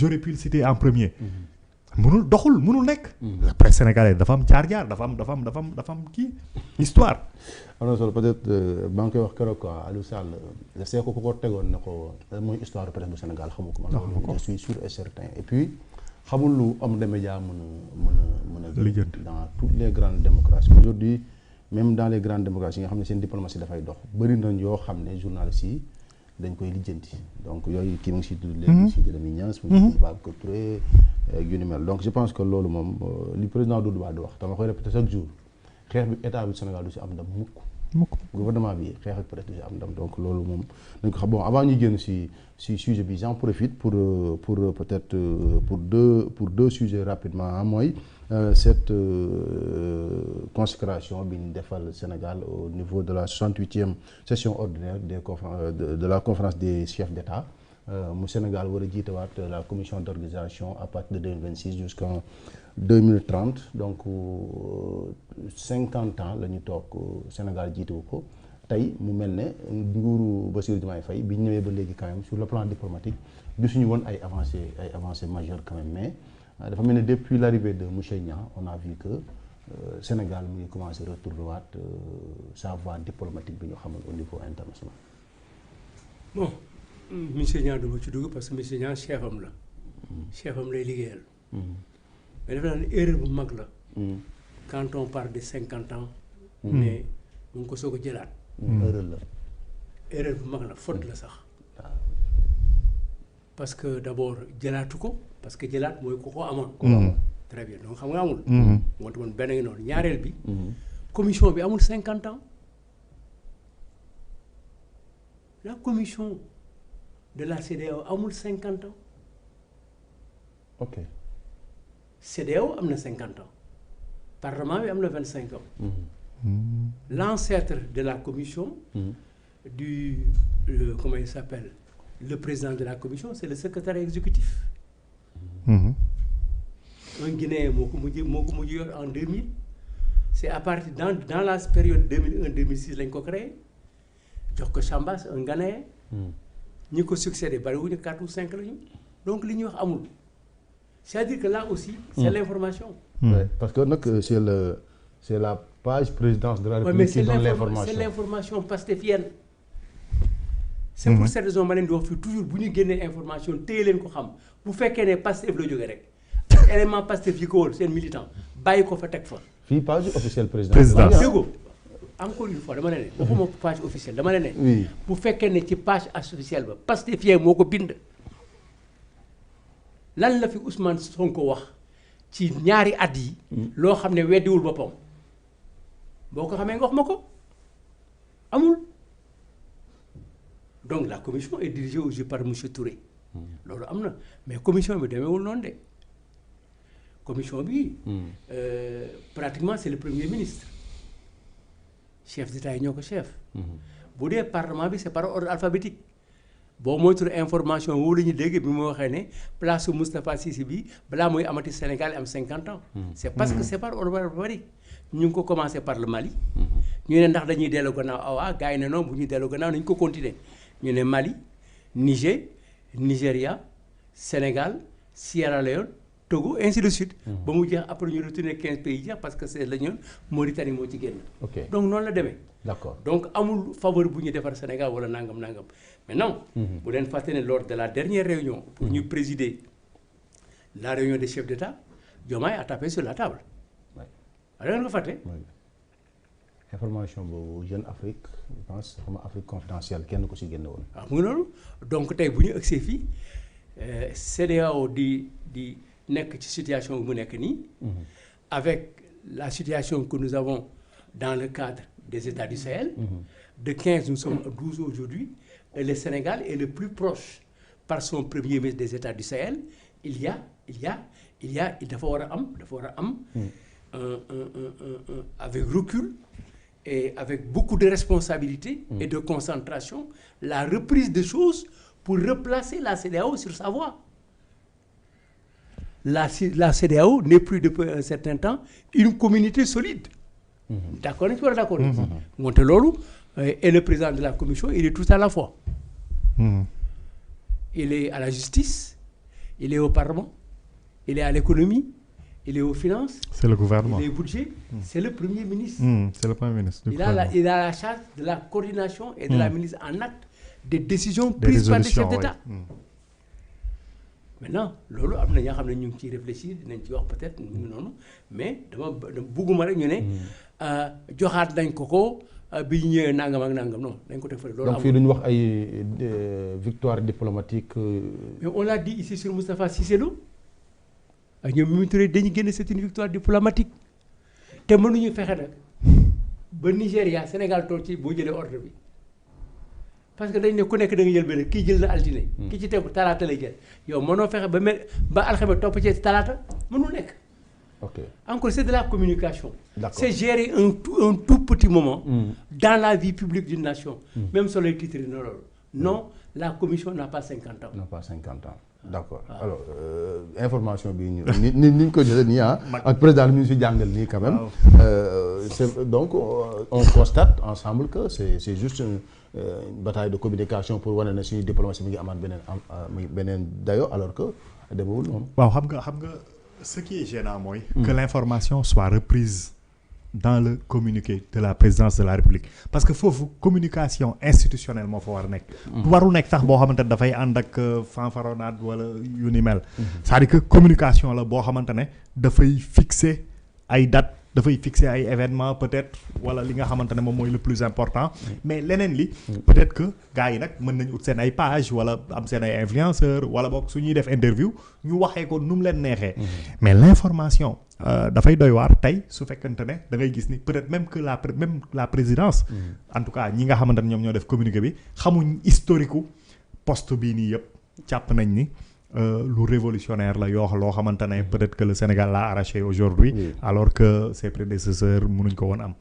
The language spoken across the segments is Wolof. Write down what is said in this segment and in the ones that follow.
j'aurais pu le citer en premier. mënul nekk. la presse sénégalaise dafa am jaar-jaar dafa am kii histoire. am na solo peut-être maa ngi koy wax keroog quoi Aliou Sall c'est ko ko tegoon ne ko mooy histoire presse bu Sénégal xamu ko. man je suis sûr et certain et puis xamul lu homme de média mën a lijjanti dans toutes les grandes démocraties aujourd'hui même dans les grandes démocraties yi nga xam ne seen diplomatie dafay dox bëri nañ yoo xam ne journalistes yi dañ koy lijjanti donc yooyu kii mu ngi si tudd léegi si Lamine Niass mu ngi Babacar Touré yu ni mel donc je pense que loolu moom li président Doudou Wade wax dama koy répéter chaque jour xeex bi état bi Sénégal du si am ndam mukk gouvernement bi xeex ak presse du si am ndam donc loolu moom dañ ko xam bon avant ñu génn si sujet bi j'en profite pour peut-être pour deux sujets rapidement mooy cette consécration bi ñu defal Sénégal au niveau de la 68e session ordinaire de la conférence des chefs d'État mu Sénégal war a jiitewaat la commission d'organisation à partir de 2026 jusqu'en 2030 donc 50 ans la ñu toog Sénégal jiitewu ko tey mu mel ne nguuru Bassirou Diomaye Faye bi ñu ñëwee ba léegi quand même sur le plan diplomatique gisuñu woon ay avancées majeures quand même mais dafa mel ne depuis l'arrivée de monsieur Niang on a vu que Sénégal mu ngi commencé retrouver waat sa voie diplomatique bi ñu xamal au niveau international. Bon. monsieur Niang du ma ci dugg parce que monsieur Niang chef am la. chef am lay liggéeyal. mais dafa naan erreur bu mag la. quand on parle de 50 ans. mais mu ngi ko soog a jëlaat. erreur bu mag la faute la sax. parce que d'abord jëlaatu ko parce que jëlaat mooy ku ko amoon. très bien donc xam nga amul. moo tax benn ngi noonu ñaareel bi. commission bi amul 50 ans. la commission de la CEDEAO amul 50 ans. ok. CEDEAO am na 50 ans. parlement bi am na 25 ans. L'ancêtre de la commission. Comment il s'appelle? Le président de la commission c'est le secrétaire exécutif. Un Guinéen moo ko mujj yor en 2000. c'est à partir dans la période 2001-2006 lañ ko créé jox ko Chambas un Ghanéen. ñi ko succédé bariwuñu 4 ou 5 lañu donc li ñuy wax amul c'est-à-dire que là aussi. c'est l'information. Ouais, parce que nag c'est la page présidence de la République qui donne l'information. C'est l'information pastefienne. C'est pour cette raison ma leen di wax fii toujours bu ñu génnee information téye leen ko xam bu fekkee ne Pastef la jógee rek élément Pastef yi ko wóor seen militant bàyyi ko fa teg fa. fii page officielle présidence. déggoo encore une fois dama ne waxuma page officielle dama ne oui bu fekkee ne ci page officielle ba Pastefien moo ko bind. lan la fi Ousmane Sonko wax ci ñaari at yi. loo xam ne weddiwul boppam boo ko xamee nga wax ma ko amul. donc la commission est dirigée aujourd'hui par monsieur Touré. loolu am na mais commission bi demeewul noonu de commission bi. pratiquement c'est le premier ministre. chef d'État yi ñoo ko chef. bu dee parlement bi c'est par ordre alphabétique. boo moytuwul information woo la ñu dégg bi mu waxee ne place su Moustapha Cissé bi balaa muy amati Sénégal am 50 ans. c'est parce que c'est par ordre alphabétique. ñu ngi ko commencé par le Mali. ñu ne ndax dañuy dellu gannaaw gars yi ne non bu ñuy dellu gannaaw nañu ko continuer. ñu ne Mali Niger Nigeria Sénégal Sierra Leone Togo ainsi de suite. ba mu jeex après ñu retourner 15 pays jeex parce que c'est la ñoon Mauritanie moo ci génn. ok donc noonu la demee. d'accord donc amul faveur bu ñu defar Sénégal wala nangam mais non. bu leen fàtte ne lors de la dernière réunion. pour ñu présider la réunion des chefs d'État Diomaye a tapé sur la table. waaw da ngeen ko fàtte. information boobu Jeune Afrique je pense xam nga Afrique confidentielle kenn ko ci génne woon. waaw mu ngi noonu donc tey bu ñu agsee fii CEDEAO di nekk ci situation bu mu nekk nii. avec la situation que nous avons dans le cadre des États du Sahel. De 15 nous sommes à 12 aujourd'hui et le Sénégal est le plus proche par son premier ministre des États du Sahel il dafa war a am. Avec recul et avec beaucoup de responsabilité et de concentration, la reprise des choses pour replacer la CEDEAO sur sa voie. La CEDEAO n'est plus depuis un certain temps une communauté solide. D'accord, tu es d'accord. Montelolo est le président de la commission, il est tout à la fois. Il est à la justice, il est au Parlement, il est à l'économie, il est aux finances, c'est le gouvernement. il est au budget, c'est le Premier ministre. C'est le Premier ministre. Il a la charge de la coordination et de la mise en acte des décisions prises par les chefs d'État. Maintenant loolu am na ñoo xam ne ñu ngi ciy réfléchir dinañ ci wax peut-être noonu mais dama bugguma rek ñu ne joxaat nañ ko bi ñu ñëwee nangam ak nangam non dañ ko teg fële. loolu donc fii lu ñu wax ay victoire diplomatique. mais on l'a dit ici sur Moustapha Cissé Lo ak ñoom Mimi Touré dañu génne c'est une victoire diplomatique te mënuñu fexe nag ba Nigéria Sénégal toog ci boo jëlee ordre bi. parce que dañ ne ku nekk da nga jël benn kii jël na altine. ki ci tegu talaata lay jël yow mënoo fexe ba alxames topp ci talaata mënul nekk. ok encore c'est de la communication. D'accord. C'est gérer un tout petit moment. Dans la vie publique d'une nation. Même sur les titres non la commission n'a pas 50 ans. n'a pas 50 ans. D'accord. Alors information bi ni ko jëlee nii ak président bi ñu si jàngal nii quand même. Donc on constate ensemble que c'est juste une bataille de communication pour wane ne suñu diplomatie mi ngi amaat beneen dayo alors que demewul noonu. waaw xam nga ce qui est gênant mooy. que l'information soit reprise dans le communiqué de la présidence de la République parce que foofu communication institutionnelle moo fa war a nekk. warul nekk sax boo xamante ne dafay ànd ak fanfaronnade wala yu ni mel. c'est-à-dire que communication la boo xamante ne dafay fixer ay dates dafay fixer ay événements peut-être wala li nga xamante ne moom mooy le plus important. mais leneen li. peut-être que gars yi nag mën nañu ut seen ay page wala am seen ay influenceurs wala boog su ñuy def interview ñu waxee ko nu mu leen neexee. mais l'information dafay doy waar tey su fekkante ne da ngay gis ni peut-être même que la présidence. en tout cas ñi nga xamante ne ñoom ñoo def communiqué bi xamuñ historique u poste bii nii yëpp jàpp nañ ni. lu révolutionnaire la yoo loo xamante ne peut-être que le Sénégal l'a arraché aujourd'hui alors que ses prédécesseurs mënuñ ko woon am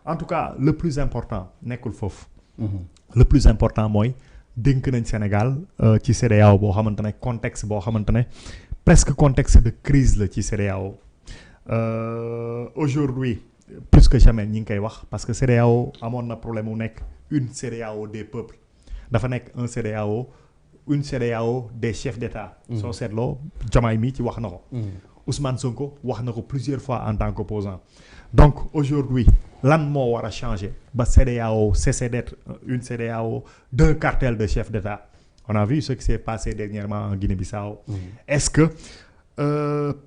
en tout cas le plus important nekkul foofu le plus important mooy dénk nañ Sénégal ci CEDEAO boo xamante ne contexte boo xamante ne presque contexte de crise la ci CEDEAO aujourd'hui plus que jamais ñi ngi koy wax parce que CEDEAO amoon na problème mu nekk une CEDEAO des peuples dafa nekk un CEDEAO une CEDEAO des chefs d'État. soo seetloo Diomaye mi ci wax na ko. Ousmane Sonko wax na ko plusieurs fois en tant qu'opposant donc aujourd'hui lan moo war a changer ba CEDEAO cesse d'être une CEDEAO d'un cartel de chefs d'État on a vu ce qui s'est passé dernièrement en Guinée-Bissau. Est-ce que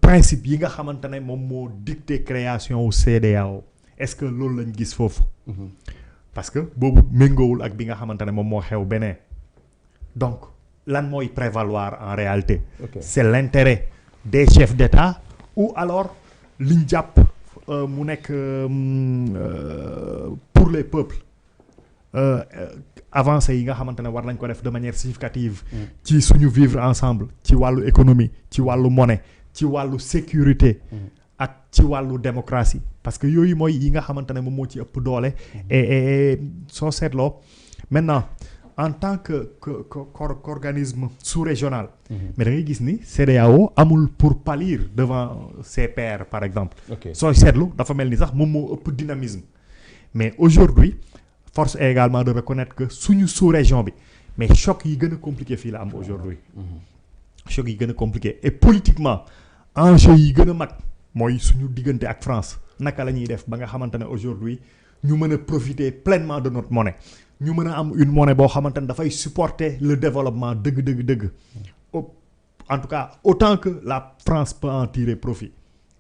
principe yi nga xamante ne moom moo dicté création wu CEDEAO est-ce que loolu lañ gis foofu. parce que boobu méngoowul ak bi nga xamante ne moom moo xew Bénin donc. lan mooy prévaloir en réalité. C'est l'intérêt des chefs d'État ou alors liñ jàpp mu nekk pour les peuples avancées yi nga xamante ne war nañ ko def de manière significative. ci suñu vivre ensemble ci wàllu économie ci wàllu monnaie ci wàllu sécurité. ak ci wàllu démocratie parce que yooyu mooy yi nga xamante ne moom moo ci ëpp doole. et soo seetloo maintenant. en tant qu'organisme sous-régional. mais da ngay gis ni CEDEAO amul pour pâlir devant ses pairs par exemple. sooy seetlu dafa mel ni sax moom moo ëpp dynamisme. mais aujourd'hui force est également de reconnaître que suñu sous-région bi mais choc yi gën a compliqué fii la am aujourd'hui choc yi gën a compliqué et politiquement enjeu yi gën a mag mooy suñu diggante ak France naka la ñuy def ba nga xamante ne aujourd'hui ñu mën a profiter pleinement de notre monnaie. ñu mën a am une monnaie boo xamante ne dafay supporter le développement dëgg. En tout cas autant que la France peut en tirer profit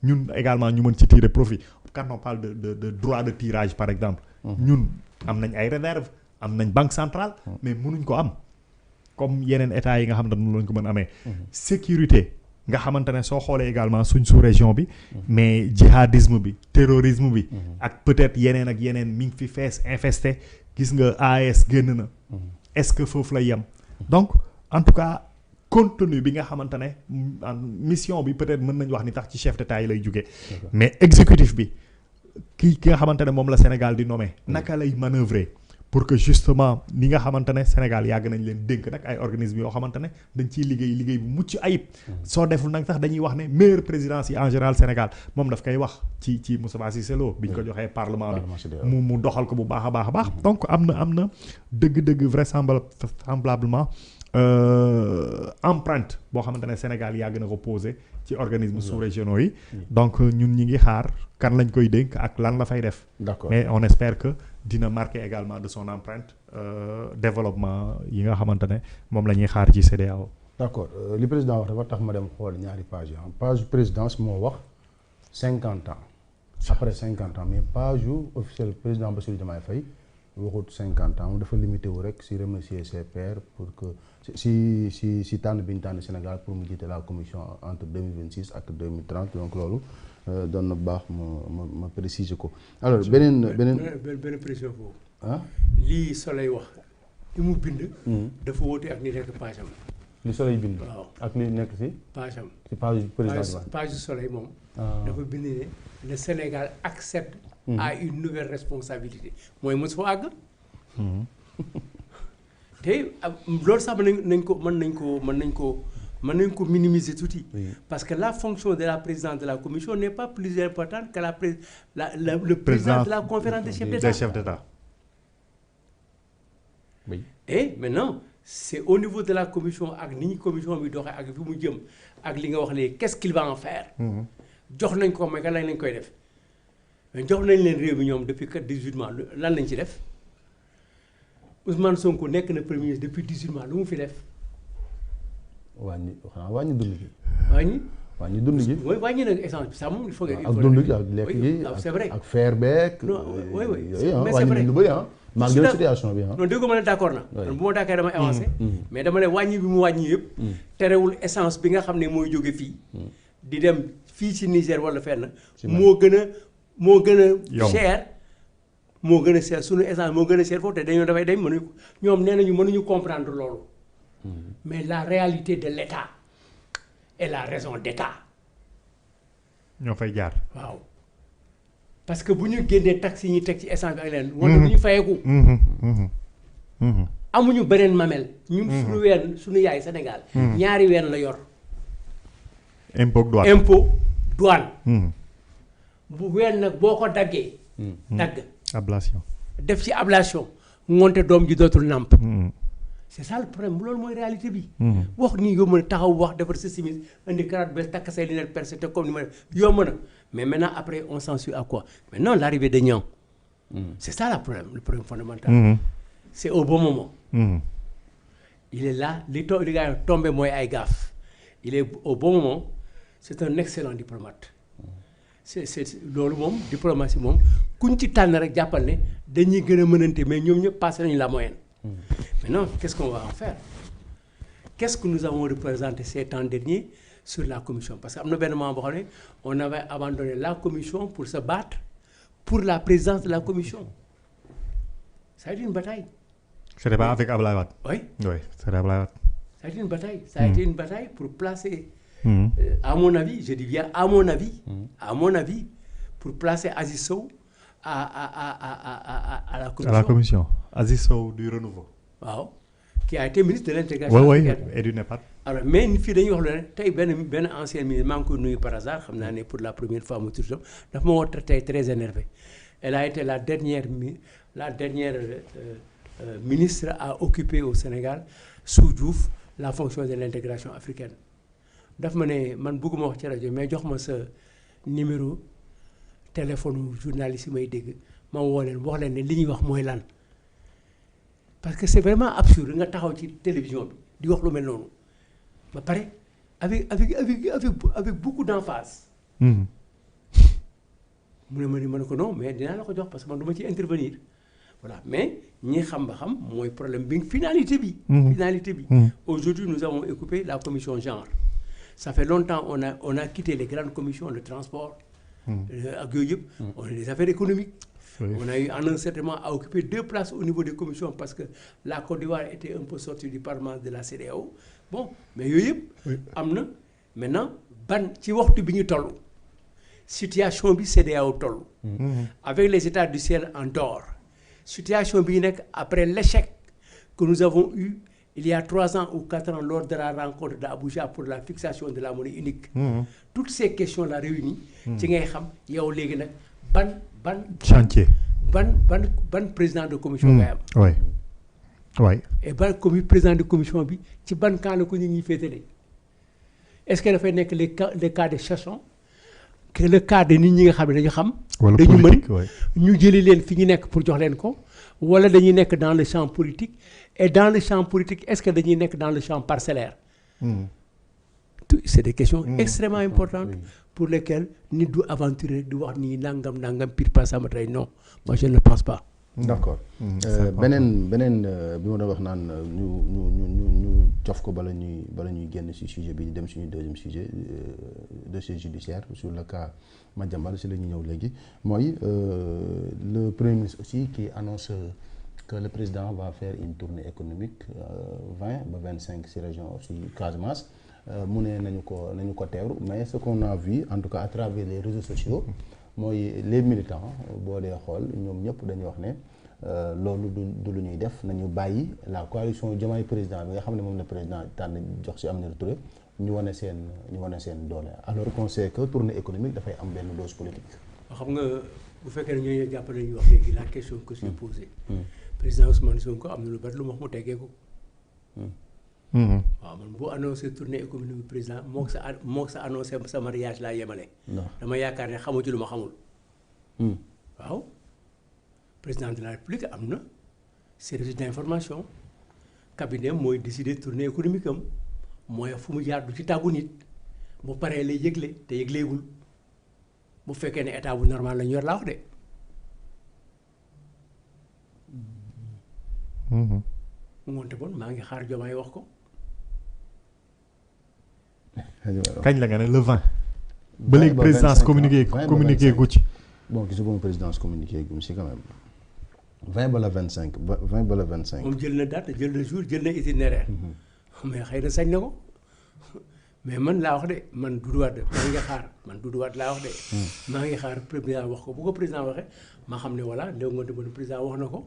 ñun également ñu mën ci tirer profit quand on parle de droit de tirage par exemple. ñun am nañ ay réserves am nañ banque centrale. mais mënuñ ko am comme yeneen états yi nga xamante ne noonu lañ ko mën amee. sécurité nga xamante ne soo xoolee également suñ sous-région bi. mais djihadisme bi terrorisme bi. ak peut-être yeneen ak yeneen mi ngi fi fees infesté. gis nga AES génn na est-ce que foofu la yem donc en tout cas contenu bi nga xamante ne mission bi peut-être mën nañu wax ni tax ci chef d'État yi lay jógee mais exécutif bi ki nga xamante ne moom la Sénégal di nommer naka lay manœuvrer pour que justement ni nga xamante ne Sénégal yàgg nañ leen dénk nag ay organismes yoo xamante ne dañ ciy liggéey bu mucc ayib soo deful nag sax dañuy wax ne meilleure présidence yi en général Sénégal moom daf koy wax ci Moustapha Cissé Lo bi ñu ko joxee parlement bi mu doxal ko bu baax a baax donc am na dëgg vraisemblablement empreinte boo xamante ne Sénégal yàgg na ko posé ci organismes sous-régionaux yi donc ñun ñi ngi xaar kan lañ koy dénk ak lan la fay def. D'accord. Mais on espère que dina marquer également de son empreinte développement yi nga xamante ne moom la ñuy xaar ci CEDEAO. D'accord li président wax dafa tax ma dem xool ñaari page yi page présidence moo wax 50 ans après 50 ans mais page yu officiel président Bassirou Diomaye Faye waxut 50 ans dafa limité wu rek si remercier ses pairs pour que si tànn bi ñu tànn Sénégal pour mu jiite la commission entre 2026 ak 2030 donc loolu doon na baax ma préciser ko. alors beneen précision foofu. ah lii Soleil wax li mu bind. dafa wóote ak ni nekk page am. li Soleil bind. waaw ak li nekk si. page am. si page président page Soleil moom. dafa bind ne le Sénégal accède à une nouvelle responsabilité mooy mos fa àgg. te loolu sax mën nañ ko minimiser tuuti. Parce que la fonction de la présidente de la commission n'est pas plus importante que le président de la conférence des chefs d'État. Oui. Et maintenant c'est au niveau de la commission ak ni commission bi doxee ak fi mu jëm ak li nga wax léegi qu'est-ce qu'il va en faire. jox nañ ko mais lan lañ koy def mais jox nañ leen réew mi ñoom depuis 18 mois lan lañ ci def Ousmane Sonko nekk na premier ministre depuis 18 mois lu mu fi def. wàññi dund gi. wàññi dund gi. mooy wàññi nag essence bi sax moom il faut que. ak dund gi ak lekk gi c'est vrai ak fer beeg. oui mais c'est vrai lu bëri malgré situation bi non dégg ma ne d'accord na. bu ma d'accord dama avancé. mais dama ne wàññi bi mu wàññi yëpp. terewul essence bi nga xam ne mooy jóge fii. di dem fii ci Niger wala fenn. moo gën a cher. moo gën a cher sunu essence moo gën a cher foofu te dañoo dafay dem mënuñu ñoom nee nañu mënuñu comprendre loolu. Mais la réalité de l'État et la raison d'État. ñoo fay jaar. waaw parce que bu ñu génnee taxes yi ñuy teg ci essence bi ak leen. wala du ñu fayeeku. amuñu beneen mamel. ñun suñu ween suñu yaay Sénégal. ñaari ween la yor. impôt douane. bu ween nag boo ko daggee. dagg. ablation. def ci ablation. ngoonte doom ji dootul nàmp. c'est ça le problème loolu mooy réalité bi. wax nii yomb na taxaw wax defar sa simis indi karaat bees takk say lunettes percé te comme ni ma yomb na mais maintenant après on s'en suit à quoi maintenant l'arrivée de Niang. c'est ça le problème fondamental. c'est au bon moment. il est là li gars yi tombé mooy ay gaaf il est au bon moment c'est un excellent diplomate. c'est loolu moom diplomatie moom kuñ ci tànn rek jàppal ne dañuy gën a mënante mais ñoom ñëpp passé nañu la moyenne. Maintenant, qu'est-ce qu'on va en faire? Qu'est-ce que nous avons représenté ces temps derniers sur la commission? Parce qu'à un moment donné, on avait abandonné la commission pour se battre pour la présidence de la commission. Ça a été une bataille. C'était pas avec Abdoulaye Wade? Oui. Oui, c'était Abdoulaye Wade. Ça a été une bataille. Ça a été une bataille pour placer, à mon avis, je dis bien à mon avis, pour placer Aziz Sow à la commission. À la commission. Aziz Sow du renouveau. waaw qui a été ministre de l'intégration africaine. Et du NEPAD. alors mais fii dañuy wax lu ne tey benn ancien ministre maa ngi koy nuyu par hasard xam naa ne pour la première fois mu tudd dafa ma woo tey très énervé elle a été la dernière ministre à occuper au Sénégal sous Diouf la fonction de l'intégration africaine daf ma ne man bëgguma wax ci rajo mais jox ma sa numéro téléphone journaliste yi may dégg ma woo leen wax leen ne li ñuy wax mooy lan. Parce que c'est vraiment absurde nga taxaw ci télévision bi di wax lu mel noonu ba pare avec beaucoup d'emphase. mu ne ko non mais dinaa la ko jox parce que man du ma ci intervenir voilà mais ñi xam ba xam mooy problème bi finalité bi. Aujourd'hui nous avons occupé la commission genre ça fait longtemps on a quitté les grandes commissions le transport. ak yooyu yëpp. on a des affaires économiques. Oui. On a eu en un certain moment à occuper 2 places au niveau des commissions parce que la Côte d'Ivoire était un peu sortie du parlement de la CEDEAO bon mais yooyu yëpp am na maintenant ban ci waxtu bi ñu toll situation bi CEDEAO toll avec les états du ciel en dehors situation bi ñu nekk après l'échec que nous avons eu il y a 3 ans ou 4 ans lors de la rencontre d'Abuja pour la fixation de la monnaie unique toutes ces questions là réunies ci ngay xam yow léegi nag ban chantier ban président de commission ngay am. Oui. waay et ban président de commission bi ci ban camp la ko nit ñi féetale est-ce que dafay nekk les cas de chassons que le cas de nit ñi nga xam ne dañu xam. wala dañu mën politique waay. ñu jëli leen fi ñu nekk pour jox leen ko wala dañuy nekk dans le champ politique et dans le champ politique est-ce que dañuy nekk dans le champ parcellaire. C'est des questions extrêmement importantes pour lesquelles nit du aventurer di wax nii nangam pire pas sama tey non moi je ne pense pas. d'accord beneen bi ma doon wax naan ñu cof ko bala ñuy génn ci sujet bi dem suñu deuxième sujet dossier judiciaire sur le cas Madiambal si la ñu ñëw léegi mooy le premier ministre aussi qui annonce que le président va faire une tournée économique 20 ba 25 ci région aussi Casamance mu ne nañu ko teewru mais ce qu'on a vu en tout cas à travers les réseaux sociaux mooy les militants boo dee xool ñoom ñëpp dañuy wax ne loolu du lu ñuy def nañu bàyyi la coalition Diomaye président bi nga xam ne moom la président tànn jox ci Aminata Touré ñu wane seen doole alors qu'on sait que tournée économique dafay am benn dose politique. xam nga bu fekkee ne ñooñu jàppale ñu wax léegi la question que je posée président Ousmane Sonko am na lu bari lu mu wax mu teggee ko. waaw man bu annoncé tournée économique bi président moo sa annoncé sa mariage laa yemale. dama yaakaar ne xamu ci lu ma xamul. waaw président de la république am na service d'information cabinet mooy décider tournée économique am mooy fu mu jaar du ci tàggu nit bu paree lay yëgle te yëgleegul bu fekkee ne état bu normal la ñu yor laa wax de. moonte bon maa ngi xaar Diomaye wax ko. kañ la nga ne le 20. ba léegi présidence communiqué gu ci. bon gisaguma présidence communiqué gu ci quand même 20 ba la 25 20 ba la 25. moom jël na date jël na jour jël na itinéraire. mais xëy na sañ na ko mais man laa wax de man Doudou Wade maa ngi xaar man Doudou Wade laa wax de. maa ngi xaar président wax ko bu ko président waxee ma xam ne voilà léegi nga demoon président wax na ko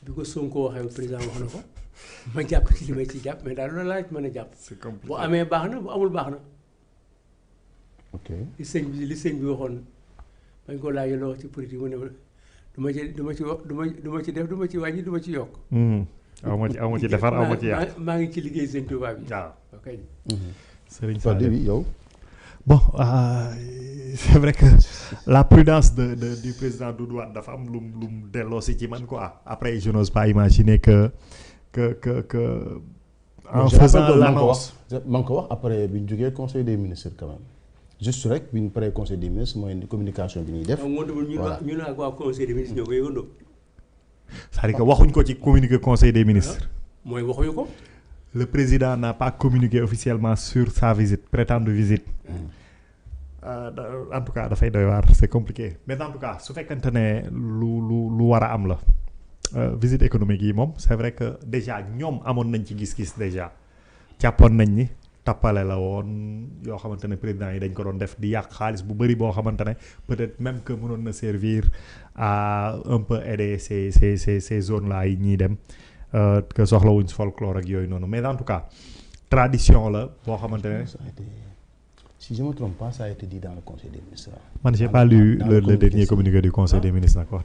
bi ko Sonko waxee président wax na ko. ma jàpp ci li may ci jàpp mais daal loolu laa mën a jàpp. c'est compliqué bu amee baax na bu amul baax na. ok li sëñ bi waxoon bañ ko laajee loo wax ci politique mu ne du ma ci def du ma ci wàññi du ma ci yokk. aw ma ci defar aw ma ci yàq. maa ngi ci liggéey sëñ Touba bi. waaw ok. Serigne Fadil bi yow. bon c'est vrai que la prudence du président Doudou Wade dafa am lu mu delloo si ci man quoi après je n'ose pas imaginer que en faisant l'annonce ma ngi ko wax après bi ñu jógee conseil des ministres quand même juste rek bi ñu paree conseil des ministres mooy communication bi ñuy def. voilà ñu ne ak waa conseil des ministres ñoo ko yëgandoo. c'est-à-dire que waxuñ ko ci communiqué conseil des ministres. mooy waxuñu ko. Le président n'a pas communiqué officiellement sur sa visite prétendue visite. En tout cas dafay doy waar c'est compliqué mais en tout cas su fekkante ne lu war a am la. Visite économique yi moom c'est vrai que déjà ñoom amoon nañ ci gis-gis déjà jàppoon nañ ni tappale la woon yoo xamante ne président yi dañ ko doon def di yàq xaalis bu bari boo xamante ne peut-être même que mënoon na servir à un peu aider ces zones là yi ñuy dem que soxlawuñ folklore ak yooyu noonu mais en tout cas tradition la boo xamante ne. Si je ne me trompe pas, ça a été dit dans le conseil des ministres. Man, j'ai pas lu le dernier communiqué du conseil des ministres encore.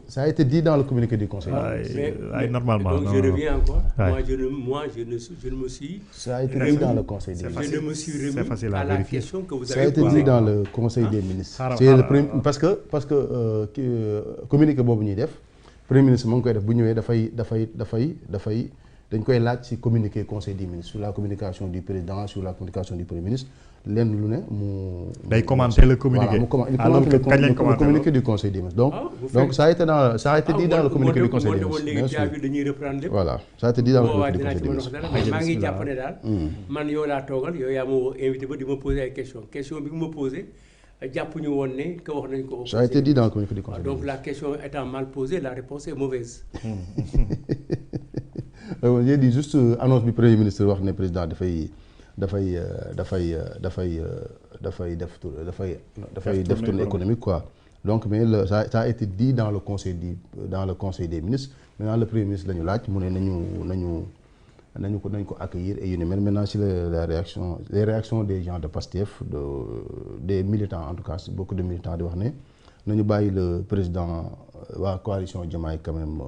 Ça a été dit dans le communiqué du conseil des ministres. Mais normalement. Donc je reviens encore. Moi, je ne me suis. Ça a été dit dans le conseil des ministres. Je ne me suis remis à la question que vous avez posée. Ça a été dit dans le conseil des ministres. C'est le premier, parce que communiqué boobu ñuy def premier ministre mu ngi koy def bu ñëwee dafay dañ koy laaj ci communiqué conseil des ministres sur la communication du président sur la communication du premier ministre lenn lu ne mu. day commenter le communiqué. alors que kañ lañ commenter le communiqué du conseil des ministres. donc ça a été dit dans le communiqué du conseil des ministres. dañuy reprendre voilà ça a été dit dans le communiqué du conseil des ministres. mais maa ngi jàpp ne daal. man yow laa toogal yow yaa ma invité ba di ma poser ay question bi nga ma posé jàpp ñu woon ne que wax nañ ko. ça a été dit dans le communiqué du conseil des ministres. donc la question étant mal posée la réponse est mauvaise. j'ai dit juste annonce bi premier ministre wax ne président dafay def tournée économique quoi donc mais ça a été dit dans le conseil des ministres maintenant le premier ministre la ñu laaj mu ne nañu ko accueillir et yu ni mel maintenant si les réactions des gens de Pastef des militants en tout cas beaucoup de militants di wax ne nañu bàyyi le président waa coalition Diomaye quand même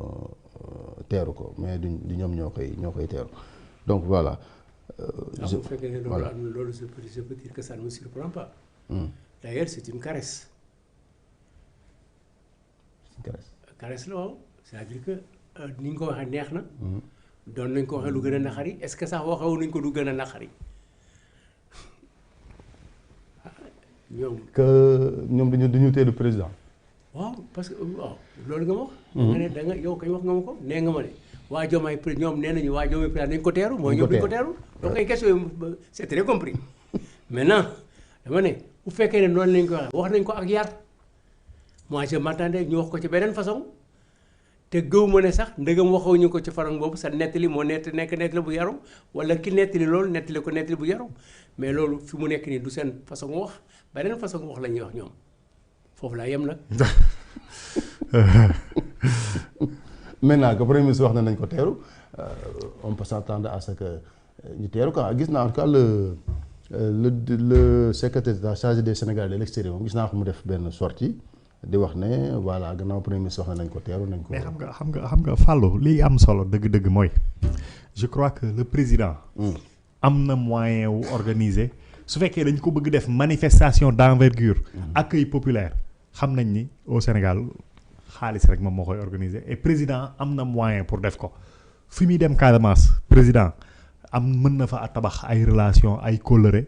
teeru ko mais du ñoom ñoo koy teeru donc voilà. bu fekkee ne loolu am na loolu je peux dire que ça ne me surprend pas. D'ailleurs c'est une caresse. caresse la waaw c'est-à-dire que ni nga ko waxee neex na. doon nañ ko waxee lu gën a naxari est-ce que sax waxewu nañ ko lu gën a naxari. ñoom dañu teelu président. waaw parce que waaw loolu nga ma wax. nga ne da nga yow kay wax nga ma ko nee nga ma ne waa Diomaye ñoom nee nañu waa Diomaye président nañ ko teeru. mooy ñoom duñ ko teeru. donc ay questions yi c'est très compris. maintenant dama ne bu fekkee ne noonu lañ ko waxee wax nañ ko ak yar moi je m'attendais ñu wax ko ci beneen façon te gëw ma ne sax ndëgam waxuñu ko ci façon boobu sa nettali moo nekk nettali bu yaru wala ki nettali loolu nettali ko nettali bu yaru mais loolu fi mu nekk nii du seen façon wax beneen façon wax la ñuy wax ñoom. foofu laa yem nag. maintenant que premier ministre wax na nañ ko teeru on peut s'attendre à ce que ñu teeru quoi gis naa en tout cas le secrétaire d'État chargé des Sénégalais de l'extérieur moom gis naa ko mu def benn sortie di wax ne voilà gannaaw premier ministre wax na nañ ko teeru nañ ko. mais xam nga Fallou liy am solo dëgg-dëgg mooy je crois que le président. am na moyen wu organiser su fekkee dañ ko bëgg def manifestation d'envergure. accueil populaire. xam nañ ni au Sénégal xaalis rek moom moo koy organiser et président am na moyen pour def ko fi muy dem Casamance président mën na fa tabax ay relation ay kóllëre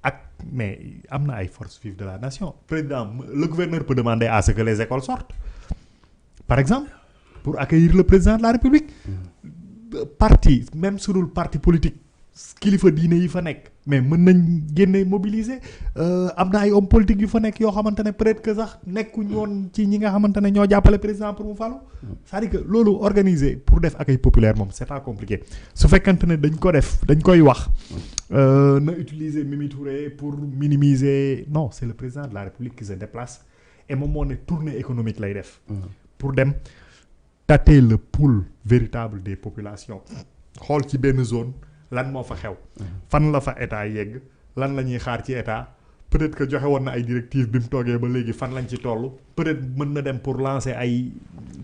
ak mais am na ay forces vives de la nation président le gouverneur peut demander à ce que les écoles sortent par exemple pour accueillir le président de la République parti même su dul parti politique kilifa diine yi fa nekk mais mën nañ génne mobiliser am na ay hommes politiques yu fa nekk yoo xamante ne peut-être que sax nekkuñ woon ci ñi nga xamante ne ñoo jàppale président pour mu falu c'est-à-dire que loolu organiser pour def accueil populaire moom c'est pas compliqué su fekkante ne dañ koy wax na utiliser Mimi Touré pour minimiser non c'est le président de la République qui se déplace et moom moo ne tournée économique lay def pour dem tâter le pouls véritable des populations xool ci benn zone lan moo fa xew fan la fa état yegg lan la ñuy xaar ci état peut-être que joxe woon na ay directives bi mu toogee ba léegi fan lañ ci toll peut-être mën na dem pour lancer ay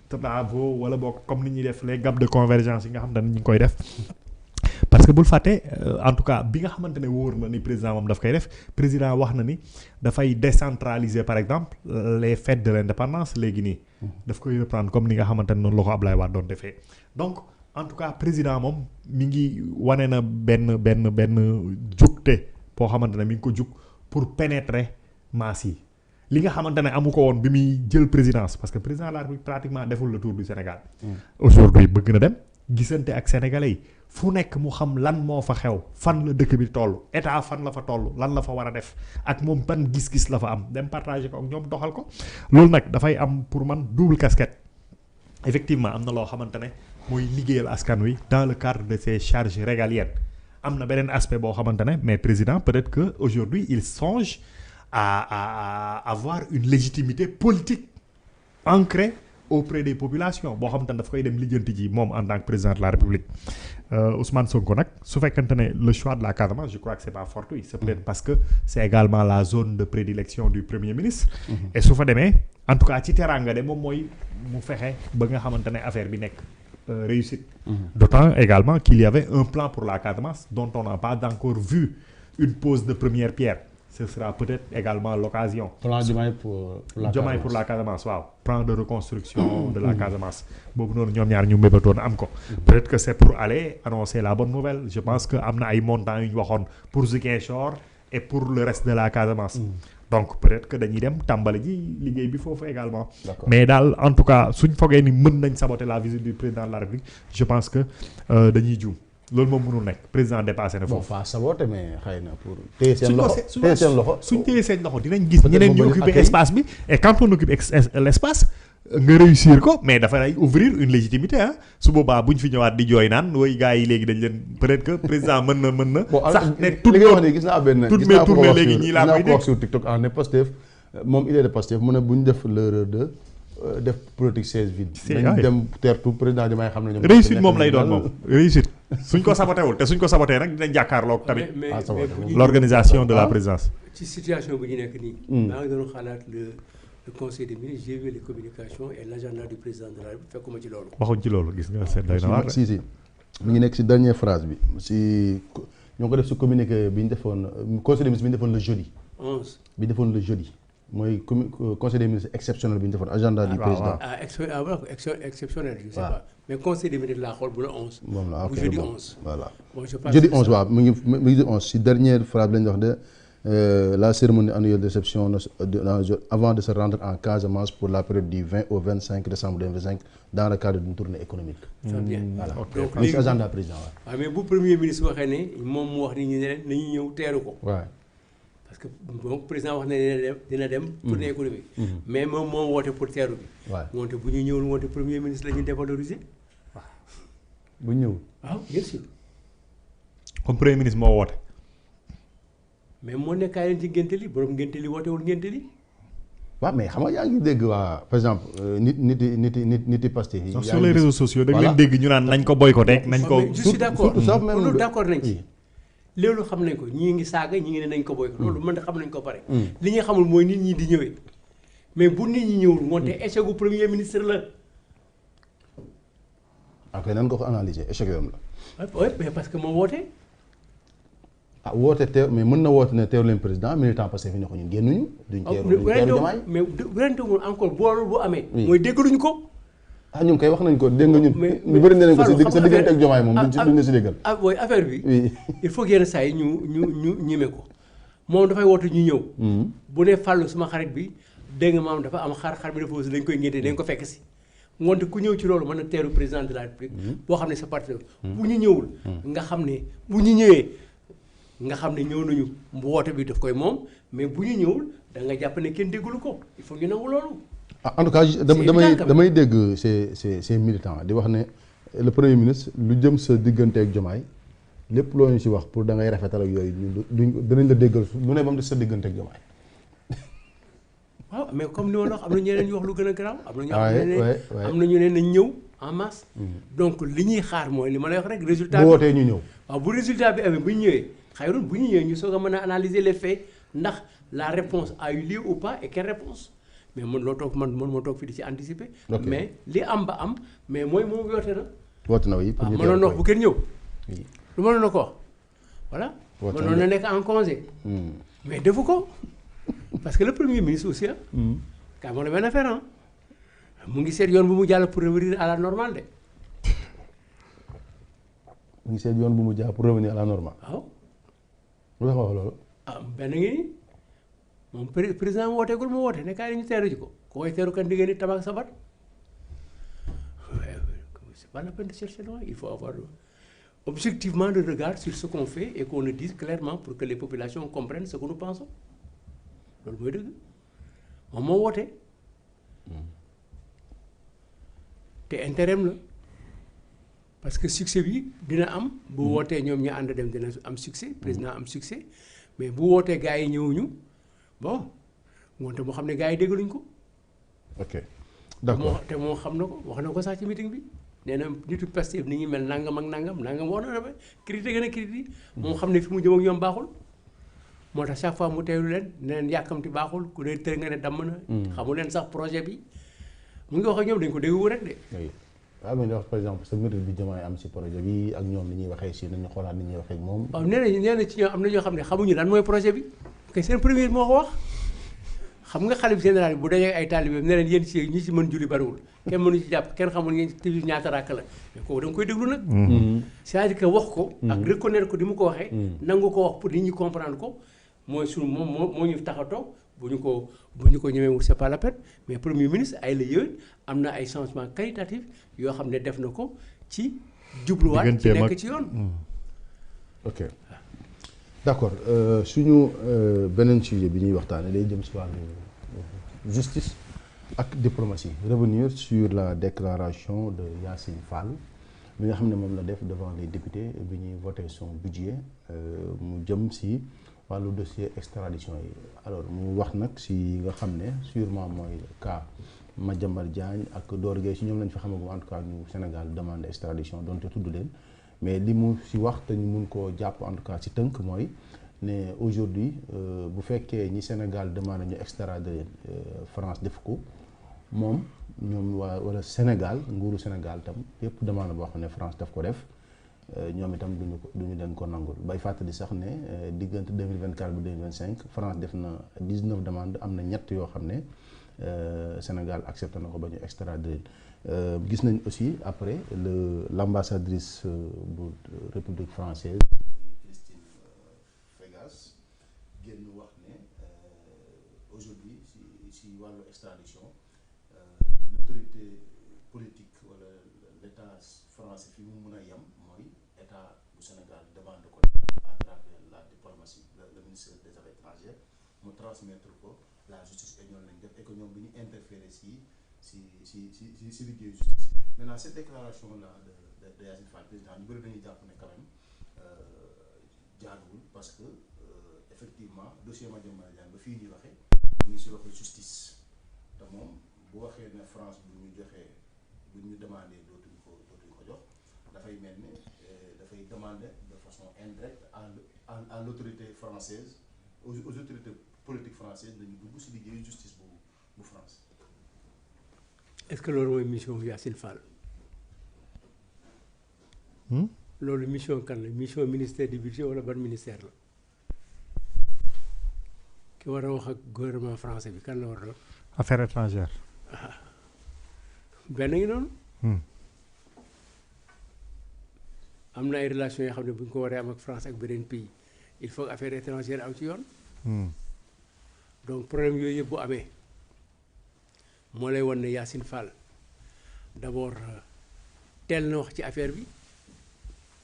travaux wala boog comme ni ñuy def les gaps de convergence yi nga xam ne ñu ngi koy def parce que bul fàtte en tout cas bi nga xamante ne wóor na ni président moom daf koy def président wax na ni dafay décentraliser par exemple les fêtes de l'indépendance léegi nii daf koy reprendre comme ni nga xamante ne noonu la ko Ablaye Wade doon defee donc en tout cas président moom mi ngi wane na benn jugte boo xamante ne mi ngi ko jug pour pénétrer masse yi li nga xamante ne amu ko woon bi muy jël présidence parce que président de la République pratiquement deful le tour du Sénégal. Aujourd'hui bëgg na dem gisante ak sénégalais yi fu nekk mu xam lan moo fa xew fan la dëkk bi toll état fan la fa toll lan la fa war a def ak moom ban gis-gis la fa am dem partager ko ak ñoom doxal ko loolu nag dafay am pour man double casquette effectivement am na loo xamante ne. mooy liggéeyal askan wi dans le cadre de ses charges régaliennes am na beneen aspect boo xamante ne mais président peut-être que aujourd'hui il songe à avoir une légitimité politique ancrée auprès des populations boo xamante ne daf koy dem lijjanti ji moom en tant que président de la République Ousmane Sonko nag su fekkante ne le choix de la Casamance je crois que c'est pas fortuit c'est peut-être parce que c'est également la zone de prédilection du Premier ministre et su fa demee en tout cas ci teranga de moom mooy mu fexe ba nga xamante ne affaire bi nekk réussite. D'autant également qu'il y avait un plan pour la Casamance dont on n'a pas encore vu une pose de première pierre. Ce sera peut-être également l'occasion. Plan Diomaye pour la Casamance waaw. Plan de reconstruction de la Casamance. boobu noonu ñoom ñaar ñu mébatoon am ko. Peut-être que c'est pour aller annoncer la bonne nouvelle. Je pense que am na ay montants yu ñu waxoon pour Ziguinchor et pour le reste de la Casamance. Donc peut-être que dañuy dem tàmbali ji liggéey bi foofu également. Mais daal en tout cas suñ fogee ni mën nañ saboter la visite du président de la République je pense que dañuy juum loolu moom mënul nekk président dépassé na foofu. bon pas saboter mais xëy na pour téye seen loxo suñ téye seen loxo dinañ gis ñeneen ñu occuper espace bi et quand on occupe l'espace nga réussir ko mais dafay ouvrir une légitimité ah su boobaa bu ñu fi ñëwaat di jooy naan way gars yi léegi dañ leen peut-être que président mën na. sax ne li nga wax nii gis naa benn toutes mes tournées léegi ñii laa koy dégg sur TikTok ne Pastef moom il est de Pastef mu ne bu ñu def l'erreur de def politique siège vide. nañ dem teertu président Diomaye xam ne ñoom. réussite moom lay doon moom réussite suñ ko sabotéwul te suñ ko sabotee nag dinañ jàkkaarloog tamit. l'organisation de la présidence. ci situation bi ñu nekk nii. maa ngi doon xalaat le conseil des ministres j'ai vu les communications et l'agenda du président de la République fekkuma ci loolu. waxuñ ci loolu gis nga seet day na waar. si mi ngi nekk si dernière phrase bi si ñoo ko def si communiqué bi ñu defoon conseil des ministres bi ñu defoon le jeudi. 11 bi defoon le jeudi mooy conseil des ministres exceptionnel bi ñu defoon agenda du président. exceptionnel je sais pas mais conseil des ministres laa xool bu la 11. moom la bu jeudi 11. voilà bon je pense jeudi 11 waaw mu ngi jeudi 11 si dernière phrase bi lañ wax de la cérémonie annuelle de réception avant de se rendre en Casamance pour la période du 20 au 25 décembre 2025 dans le cadre d'une tournée économique. très bien voilà donc léegi agenda président waaw. waaw mais bu premier ministre waxee ne moom mu wax nit ñi ne leen nañu ñëw teeru ko. waaw. parce que donc président wax ne dina dem tournée économique. mais moom moo woote pour teeru bi. waaw moonte bu ñu ñëwul moonte premier ministre la ñuy dévaloriser. bu ñëw. waaw bien sûr. comme premier ministre moo woote. mais moo nekkaay leen ci ngénte li borom ngénte li wootewul ngénte li. waaw mais xam nga yaa ngi dégg waa par exemple nit yi Pastef yi. sur les réseaux sociaux da nga leen dégg ñu naan nañ ko boycotté nañ ko. je suis d'accord sauf même loolu d'accord nañ ci. loolu xam nañ ko ñii ngi saaga ñi ngi ne nañ ko boycotté loolu mën xam nañ ko pare. li ñu xamul mooy nit ñi di ñëwee mais bu nit ñi ñëwul moonte échec gu premier ministre la. ok nan nga ko analyser échec yoon la. oui mais parce que moo woote. ah woote teew mais mën na woote ne teew leen président militant Pastef fi ne ko ñun génnuñu. duñ teeru Diomaye mais werantewul encore boolu bu amee. mooy déggaluñu ko. ah ñun kay wax nañ ko dégg nga ñun. ñu bëri nañ ko sa diggante ak Diomaye moom duñ la si déggal. ah oui affaire bi. oui il faut que yenn saa yi ñu ñeme ko moom dafay woote ñu ñëw. bu ne fàllu suma xarit bi dégg nga maam dafa am xar bi dafa aussi dañ koy ngénte dañ ko fekk si. ngoonte ku ñëw ci loolu mën na teeru président de la République. boo xam ne sa parti bu ñu ñëwul. nga xam ne bu ñu ñëwee. nga xam ne ñëw nañu woote bi daf koy moom mais bu ñu ñëwul da nga jàpp ne kenn déggulu ko il faut ñu nangu loolu. ah en tout cas damay dégg ces militants di wax ne le premier ministre lu jëm sa diggante ak Diomaye lépp loo ñu si wax pour da ngay rafetal ak yooyu duñ danañ la déggal lu ne ba mu des sa diggante ak Diomaye. waaw mais comme ni ma la wax am na ñeneen ñu wax lu gën a garaaw. am na ñu ne nañ ñëw en masse. donc li ñuy xaar mooy li ma lay wax rek résultat bi bu wootee ñu ñëw. waaw bu résultat bi amee bu ñu ñëwee. xayrun bu ñu ñëwee ñu soog a mën a analyser les faits ndax la réponse a eu lieu ou pas et quelle réponse mais man loo toog man ma toog fii di ci anticiper. mais li am ba am mais mooy moom woote na. woote na oui pour ñu mënoon na wax bu kenn ñëw. oui lu mënoon na ko wax voilà. mënoon na nekk en congé. mais defu ko parce que le premier ministre aussi ah. kaa moo la benn affaire mu ngi seet yoon bu mu jàll pour revenir à la normale de. mu ngi seet yoon bu mu jàll pour revenir à la normale. waaw. lu tax wax loolu. ah benn ngi nii moom président mu wooteegul mu woote ne kaay ñu teeru ji ko ku koy teeru kan diggante tabac sabat c'est pas la peine de chercher loin il faut avoir objectivement le regard sur ce qu'on fait et qu'on le dise clairement pour que les populations comprennent ce que nous pensons loolu mooy dëgg moom moo woote te intérim la parce que succès bi dina am bu wootee ñoom ñu ànd dem dina am succès président am succès mais bu wootee gars yi ñëwuñu bon ngoonte moo xam ne gars yi déggaluñ ko. ok d'accord te moo xam na ko wax na ko sax ci meeting bi nee na nitu Pastef ni ñuy mel nangam ak nangam wax na dafa critique gën a critique moom xam ne fi mu jëm ak ñoom baaxul moo tax chaque fois mu teewlu leen ne leen yàkkamti baaxul ku ne tër nga ne damm na. xamu leen sax projet bi mu ngi wax ak ñoom dañ ko déggu rek de. waaw mais wax par exemple sa mérite bi Diomaye am si projet bi ak ñoom ni ñuy waxee si nañu xoolaat ni ñuy waxee ak moom. waaw nee na ci ñoom am na ñoo xam ne xamuñu lan mooy projet bi kay seen premier moo ko wax xam nga xalif général bi bu dajee ay taalibeem ne leen yéen si ñi si mën julli bariwul kenn mënu ci jàpp kenn xamul ngeen ci ñaata rakk la mais kooku da nga koy déglu nag. c'est-à-dire que wax ko. ak reconnaître ko di mu ko waxee. nangu ko wax pour nit ñi comprendre ko mooy suñu moo ñu tax a toog bu ñu ko ñemewul c'est pas la peine mais premier ministre ay la yéen am na ay changements qualitatifs yoo xam ne def na ko ci jubluwaat ci nekk ci yoon. ok d'accord suñu beneen sujet bi ñuy waxtaanee day jëm si wàllu justice ak diplomatie revenir sur la déclaration de Yassine Fall bi nga xam ne moom la def devant les députés bi ñuy voté son budget mu jëm si wàllu dossier extradition yi alors mu wax nag si nga xam ne sûrement mooy cas Madiambal Diagne ak Doro Gueye si ñoom lañ fi xamagum en tout cas ñu Sénégal demande extradition donte tudd leen mais li mu si wax te ñu mun koo jàpp en tout cas si tënk mooy ne aujourd'hui bu fekkee ñi Sénégal demande ñu extrader France def ko moom ñoom wala Sénégal nguuru Sénégal tam yëpp demande boo xam ne France daf ko def ñoom itam duñu leen ko nangul bay fàttali sax ne diggante 2024 bi 2025 France def na 19 demandes am na ñett yoo xam ne Sénégal accepté na ko ba ñu extrader gis nañ aussi après l'ambassadrice bu République française Christine Fegas génn wax ne aujourd'hui si wàllu extradition l'autorité politique wala l'état français fi mu mën a yem mooy état bu Sénégal demande ko à travers la diplomatie le ministère des affaires étrangères mu transmettre ko la justice et ñoom lañ def et que ñoom bi ñu interférer si liggéeyu justice. Maintenant cette déclaration là de Yassine Fall président ñu bëri dañuy jàpp ne quand même jaaduwul parce que effectivement dossier Madiambal Diagne ba fii ñuy waxee mu ngi si loxo justice te moom bu waxee ne France bu ñu joxee bu ñu demandé dootuñ ko jox dafay mel ne dafay demander de façon indirecte à l'autorité française aux autorités politiques françaises dañu dugg si liggéeyu justice bu France. Est-ce que loolu mooy mission Yassine Fall. loolu mission kan la mission ministère du budget wala ban ministère la ki war a wax ak gouvernement français bi kan la war a doon. affaires étrangères. benn ngi noonu. am na ay relations yoo xam ne bu ñu ko waree am ak France ak beneen pays il faut que affaires étrangères aw ci yoon. donc problème yooyu yëpp bu amee moo lay wan ne Yassine Fall d'abord teel na wax ci affaire bi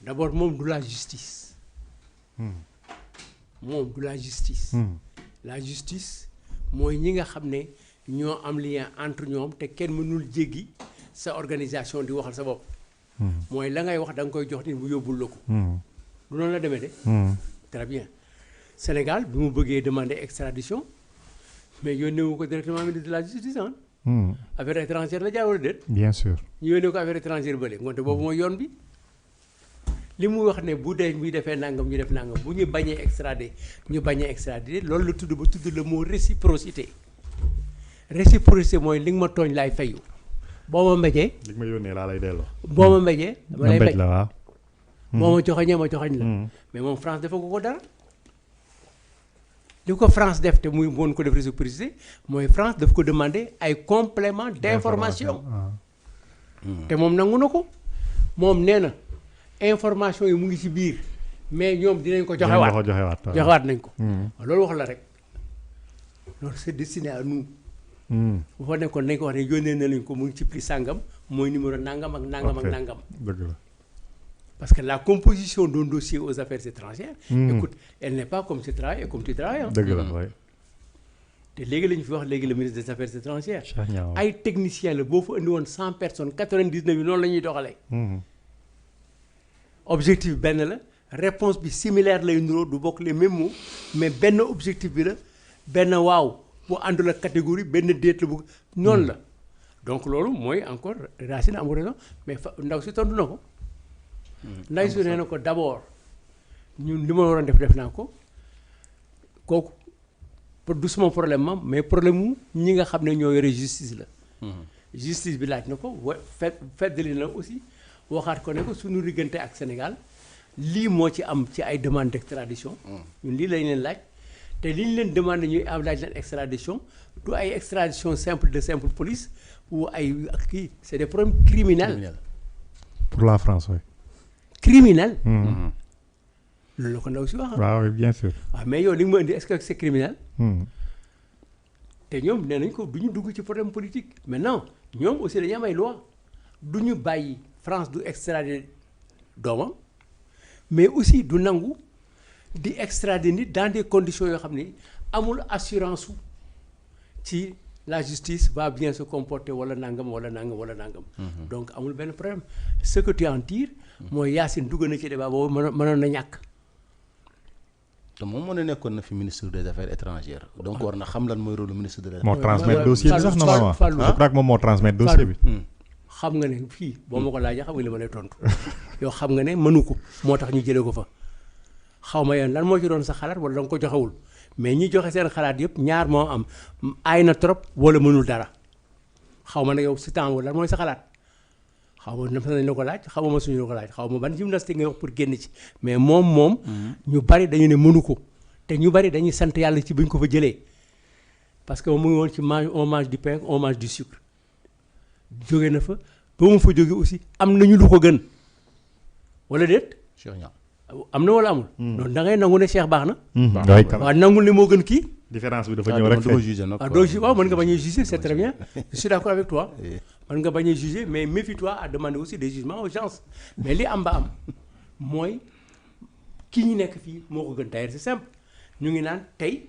d'abord moom du la justice. moom du la justice. la justice mooy ñi nga xam ne ñoo am lien entre ñoom te kenn mënul jéggi sa organisation di waxal sa bopp. mooy la ngay wax da nga koy jox nit bu yóbbul la ko. du noonu la demee de. très bien Sénégal bi mu bëggee demander extradition mais yónnee wu ko directement ministre de la justice ah. affaire étrangère la jaar wala déet. bien sûr. ñu yónnee ko affaire étrangère bële ngoonte boobu mooy yoon bi. li mu wax ne bu dee muy defee nangam ñu def nangam bu ñu bañee extrader ñu bañee extrader loolu la tudd ba tudd le mot réciprocité. réciprocité mooy li nga ma tooñ laay fayu. boo ma mbéjee. li nga ma yónnee laa lay delloo. boo ma mbéjee dama lay mbéj la waaw. boo ma joxoñee ma joxoñ la. mais moom France dafa ko dara. li ko France def te muy woon ko def réciprocité mooy France daf ko demander ay complément d'information. te moom nangu na ko. moom nee na information yi mu ngi ci biir mais ñoom dinañ ko joxewaat nañ ko. loolu wax la rek loolu c'est destiné à nous. bu fa nekkoon nañ ko wax ne yónnee na lañ ko mu ngi ci prix sàngam mooy numéro nangam ak nangam ak nangam. dëgg la. parce que la composition d'un dossier aux affaires étrangères. écoute elle n'est pas comme tu travailles et comme tu travailles. dëgg la waay. te léegi la ñu fi wax léegi le ministre des affaires étrangères. ay techniciens la boo fa indi woon 100 personnes 99 yi noonu la ñuy doxalee. objectif benn la réponse bi similaire lay nuroo du bokk les mêmes mots mais benn objectif bi la benn waaw bu àndul ak catégorie benn déet la bu noonu la donc loolu mooy encore Racine am raison mais ndaw si tontu na ko. ndaw si nee na ko d'abord ñun li ma waroon def naa ko kooku du suma problème ma mais problème mu ñi nga xam ne ñoo yore justice la. justice bi laaj na ko feddali na aussi. waxaat ko ne ko suñu diggante ak Sénégal lii moo ci am ci ay demande d'extradition ñun lii lañ leen laaj te li ñu leen demande ñuy am laaj leen extradition du ay extradition simple de simple police ou ay kii c'est des problèmes criminels. pour la France oui. criminel. loolu la ko ndaw si wax. waaw bien sûr. waaw mais yow li nga ma indi est-ce que c'est criminel. te ñoom nee nañ ko du ñu dugg ci problème politique maintenant ñoom aussi dañu am ay loi du ñu bàyyi. France du extrader doomam mais aussi du nangu di extrader nit dans des conditions yoo xam ni amul assurance su ci la justice va bien se comporter wala nangam wala nangam wala nangam. donc amul benn problème ce que tu en tires. mooy Yassine dugg na ci débat boobu mënoon na ñàkk. te moom moo ne nekkoon na fi ministre des affaires étrangères. donc war na xam lan mooy rôle ministre de. moo transmettre dossier bi sax normalement je crois que moom moo transmettre dossier bi. xam nga ne fii boo ma ko laajee xam nga li ma lay tontu yow xam nga ne mënu ko moo tax ñu jëlee ko fa xaw ma yoon lan moo ci doon sa xalaat wala da nga ko joxewul mais ñi joxe seen xalaat yëpp ñaar moo am aay na trop wala mënul dara xaw ma nag yow si temps lan mooy sa xalaat xaw ma nañ la ko laaj xaw ma suñu la ko laaj xaw ma ban gymnastique ngay wax pour génn ci mais moom ñu bari dañu ne mënu ko te ñu bari dañuy sant yàlla ci buñ ko fa jëlee parce que mu ngi woon ci on mange du pain on mange du sucre jóge na fa ba mu fa jóge aussi am nañu lu ko gën wala déet Cheikh Niang am na wala amul donc da ngay nangu ne Cheikh baax na waaw waaw nangul ne moo gën kii différence bi dafa ñëw rek waaw mën nga bañ a juger c'est très bien je suis d'accord avec toi mën nga bañ a juger mais méfie-toi à demander aussi des jugements aux gens mais li am ba am mooy kii ñu nekk fii moo ko gën d'ailleurs c'est simple ñu ngi naan tey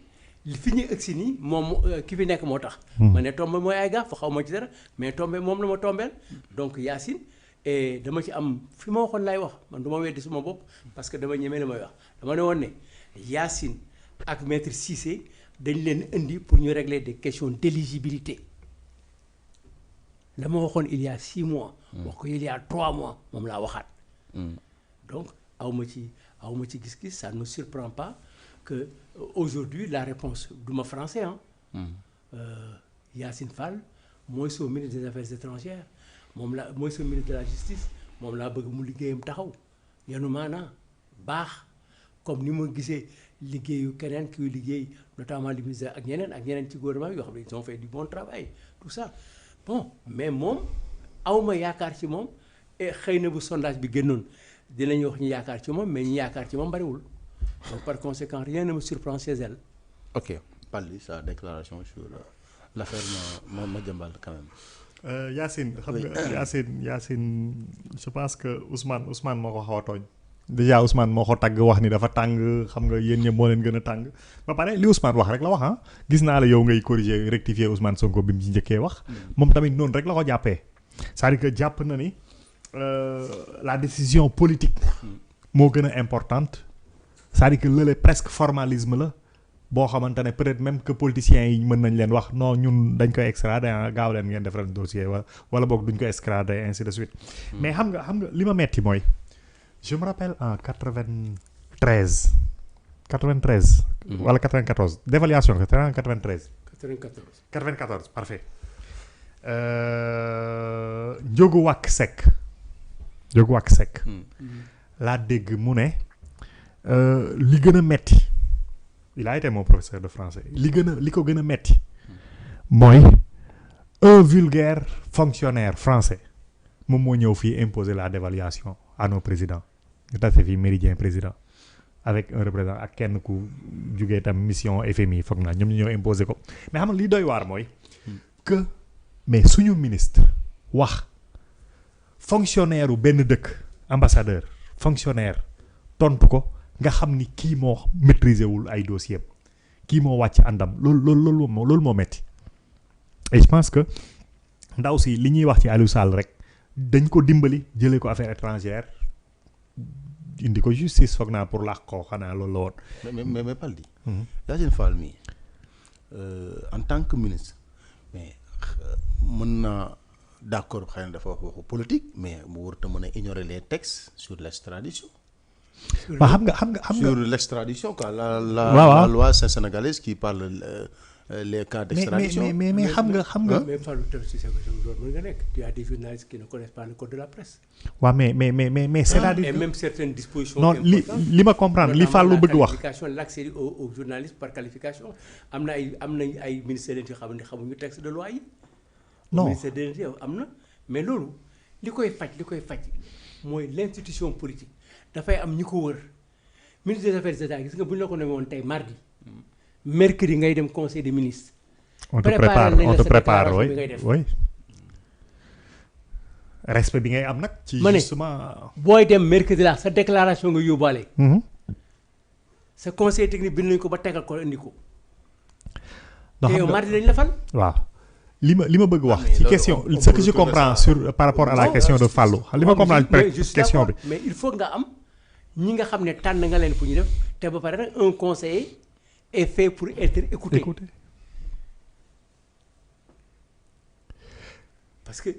fi ñu ëgsi nii moom ki fi nekk moo tax ma ne tombe mooy ay gaaf fa xaw ma ci dara mais tombe moom la ma tombeel donc Yacine et dama ci am fi ma waxoon lay wax man du ma weddi suma bopp parce que dama ñemee la may wax dama ne woon ne Yacine ak maître Cissé dañ leen indi pour ñu régler des questions d'éligibilité la ma waxoon il y a 6 mois wax ko il y a 3 mois moom laa waxaat donc aw ma ci gis-gis ça ne me surprend pas que aujourd'hui la réponse du ma français Yacine Fall mooy soo ministre des affaires étrangères moom la mooy soo ministre de la justice moom laa bëgg mu liggéeyam taxaw yenu maanaa baax comme ni ma gisee liggéeyu keneen kuy liggéey notamment le ministre ak ñeneen ci gouvernement yoo xam ne ils ont fait du bon travail tout ça bon mais moom awma yaakaar ci moom et xëy na bu sondage bi génnoon dinañu wax ñu yaakaar ci moom mais ñu yaakaar ci moom bariwul donc par conséquent rien ne me surprend chez elle. Ok, Palli, sa déclaration sur l'affaire Madiambal quand même. Yacine xam nga Yacine je pense que Ousmane moo ko xaw a tooñ déjà Ousmane moo ko tàgg wax ni dafa tàng xam nga yéen ñëpp moo leen gën a tàng ba pare li Ousmane wax rek la wax gis naa la yow ngay corriger rectifier Ousmane Sonko bi mu ci njëkkee wax moom tamit noonu rek la ko jàppee c'est-à-dire que jàpp na ni la décision politique moo gën a importante c'est-à-dire que lële presque formalisme la boo xamante ne peut-être même que politiciens yi mën nañ leen wax non ñun dañ koy extrader gaaw leen ngeen defaral dossier wala boog duñ ko extrader ainsi de suite mais xam nga li ma metti mooy je me rappelle en 93 wala 94 dévaluation que c'était en 94 parfait Ndiogou Wack Seck laa dégg mu ne li gën a metti il a été mon professeur de français li ko gën a metti mooy un vulgaire fonctionnaire français moom moo ñëw fii imposer la dévaluation à nos présidents ñu tase fii Méridien président avec un représentant ak kenn ku jugee tam mission FMI foog naa ñoom ñu ñëw imposer ko mais xam nga li doy waar mooy que mais suñu ministre wax fonctionnaire u benn dëkk ambassadeur fonctionnaire tontu ko nga xam ni kii moo maîtriser wul ay dossier kii moo wàcc àndam loolu moo metti et je pense que ndaw si li ñuy wax ci Aliou Sall rek dañ ko dimbali jëlee ko affaires étrangères indi ko justice foog naa pour làq ko xanaa loolu la woon. mais Paldi. Yacine Fall mi en tant que ministre mais mën naa d'accord xëy na dafa wax waxu politique mais mu warut a mën a ignorer les textes sur l'extradition. waaw xam nga sur l'extradition quoi la loi sénégalaise qui parle les cas d'extradition. mais xam nga. mais Fallou Tall si sa loolu mën nga nekk tu as des journalistes qui ne connaissent pas le code de la presse. waaw mais c'est-à-dire et même certaines dispositions. non li ma comprendre li Fallou bëgg wax. l'accès aux journalistes par qualification am na ay ministères yoo xam ne xamuñu texte de loi yi. non ministère de l'Intérieur am na mais loolu li koy faj mooy l'institution politique dafay am ñi ko wër ministre des affaires étrangères gis nga bu ñu la ko nommé woon tey mardi mercredi ngay dem conseil des ministres. on te prépare oui respect bi ngay am nag. ci justement booy dem mercredi la sa déclaration nga yóbbaale. sa conseil technique bind nañu ko ba tegal ko indi ko. te yow mardi lañ la fal. waaw. li ma bëgg wax ci question ce que je comprends sur par rapport à la question de Fallou li ma comprendre question bi mais il faut nga am ñi nga xam ne tànn nga leen pour ñu def te ba pare nag un conseiller est fait pour être écouté parce que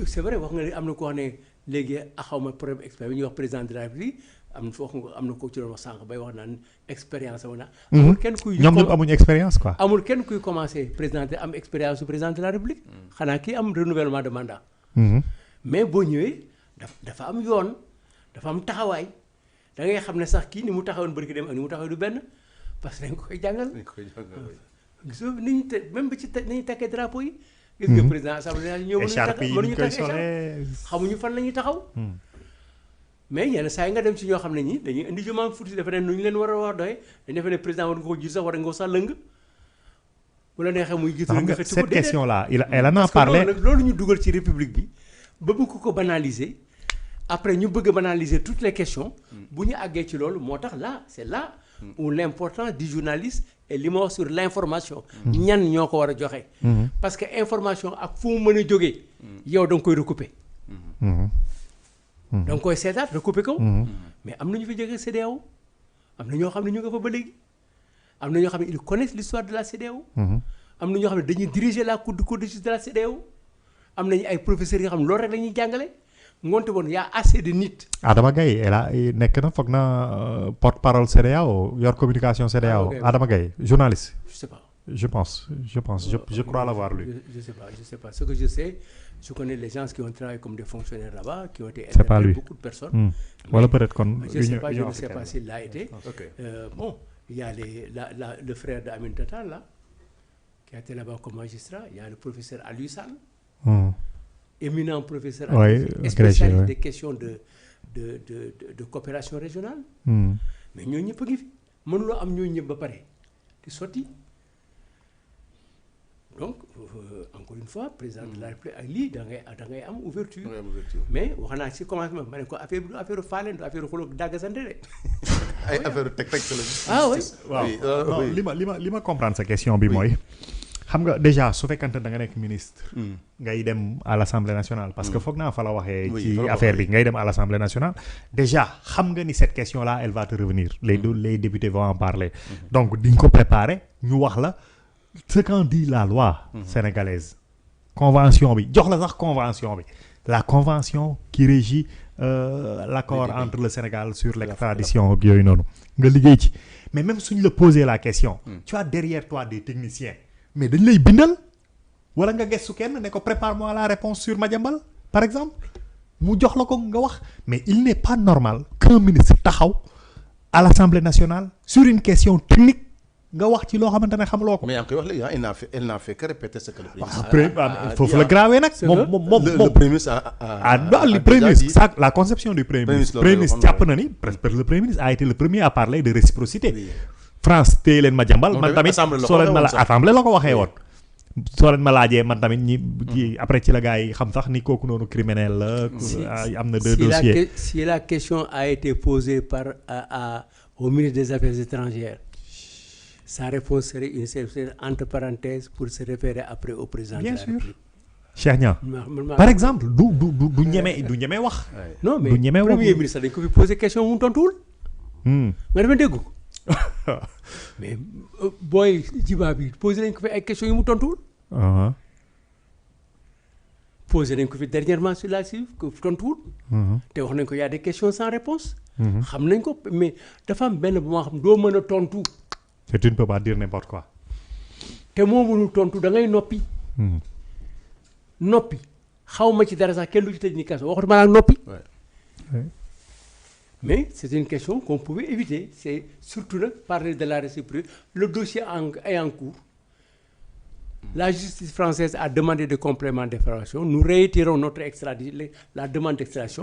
c'est vrai wax nga ne am na ko wax ne léegi xaw ma problème expert bi ñuy wax président de la République am na foo am na ko ci doon wax sànq bay wax naan expérience am na. amul kenn kuy ñoom ñëpp amuñu expérience quoi. amul kenn kuy commencé président am expérience su président de la République. xanaa kii am renouvellement de mandat. mais boo ñëwee dafa am yoon dafa am taxawaay da ngay xam ne sax kii ni mu taxawoon barki dem ak ni mu taxaw du benn parce que dañ ko koy jàngal. gisoo ni ñu te même ba ci ni ñu takkee drapeau yi. gis nga président assemblée nationale ñëw mënuñu takk écharpe xamuñu fan la ñuy taxaw. mais yenn saa yi nga dem ci ñoo xam ne ñi dañuy indi jumaa fuuti defe ne nu ñu leen war a wax doye dañu defe ne président war nga ko jiitu sax war nga ko sax lëng bu la neexee muy jiitu nga xëcc ko cette question là elle en a parlé loolu ñu dugal ci république bi ba bëgg ko banaliser après ñu bëgg a banaliser toutes les questions bu ñu àggee ci loolu moo tax là c'est là où l'importance du journaliste est li ma wax sur l'information ñan ñoo ko war a joxe parce que information ak fu mu mën a jógee yow da nga koy recouper da nga koy seetaat recoupé ko. mais am na ñu fi jógee CEDEAO am na ñoo xam ne ñu nga fa ba léegi am na ñoo xam ne ils connaissent l'histoire de la CEDEAO. am na ñoo xam ne dañuy diriger la cour de justice de la CEDEAO am nañu ay professeurs yoo xam ne loolu rek la ñuy jàngale ngoonte woon y a assez de nit. Adama Gaye nekk na foog na porte-parole CEDEAO yor communication CEDEAO. Adama Gaye journaliste. je sais pas. Je crois l'avoir lu. Je sais pas ce que je sais. Je connais les gens qui ont travaillé comme des fonctionnaires là-bas, qui ont été c'est pas lui. Beaucoup de personnes. Voilà peut-être qu'on. Je ne sais pas s'il l'a été. Bon, il y a le frère d'Amin Tata là, qui a été là-bas comme magistrat. Il y a le professeur Aliou Sall, éminent professeur spécialiste des questions de coopération régionale. Mais ñooñu ñëpp a ngi fi mënuloo am ñooñu ñëpp ba pare di sotti. Donc, encore une fois, président de la République ak lii da ngay am ouverture. mais wax naa ci commencement ma ne ko affaire faale affaire xuloo dàggasante de. ay affaire teg ah oui waaw li ma comprendre sa question bi mooy. xam nga déjà su fekkante da nga nekk ministre. ngay dem à l'Assemblée nationale. parce que foog naa fa la waxee. ci affaire bi ngay dem à l'Assemblée nationale. déjà xam nga ni cette question là elle va te revenir. les députés vont en parler. donc di nga ko préparer ñu wax la. ce qu'en dit la loi sénégalaise convention bi jox la sax convention bi la convention qui régit l'accord entre le Sénégal sur l'extradition ak yooyu noonu nga liggéey ci mais même suñ la poser la question tu as derrière toi des techniciens mais dañ lay bindal wala nga gëstu kenn ne ko prépare-moi la réponse sur Madiambal par exemple mu jox la ko nga wax mais il n'est pas normal qu'un ministre taxaw à l'Assemblée nationale sur une question technique nga wax ci loo xamante ne xamuloo ko. mais yaa ngi koy wax léegi elle n'a fait que répéter ce que le président foofu la grawee nag. moom le premier ministre le premier ministre la conception du premier ministre. premier ministre jàpp na ni presque le premier ministre a été le premier à parler de réciprocité. France téye leen Madiambal man tamit soo leen ma la assemblée la ko waxee woon. soo leen ma laajee man tamit ñi après ci la gars yi xam sax ni kooku noonu criminel la. am na deux dossiers. si la question a été posée au ministre des Affaires étrangères. Sa réponse serait une entre parenthèses pour se référer après au président de la République. Bien sûr. Cheikh Niang par exemple du ñeme wax. non mais premier ministre dañ ko fi posé question mu tontuwul. nga demee dégg ko. mais booy jiba bi posé nañ ko fi ay questions yu mu tontuwul. posé nañ ko fi dernièrement sur la CIV que tontuwul. te wax nañ ko y a des questions sans réponse. xam nañ ko mais dafa am benn bu ma xam doo mën a tontu. et tu ne peux pas dire n'importe quoi. te moo mënul tontu da ngay noppi. noppi xaw ma ci dara sax kenn du ci tëj ni kaso waxatuma la noppi. mais c'est une question qu'on pouvait éviter c'est surtout nag parler de la réciprocité le dossier est en cours. La justice française a demandé des compléments d'information nous réitérons notre la demande d'extradition.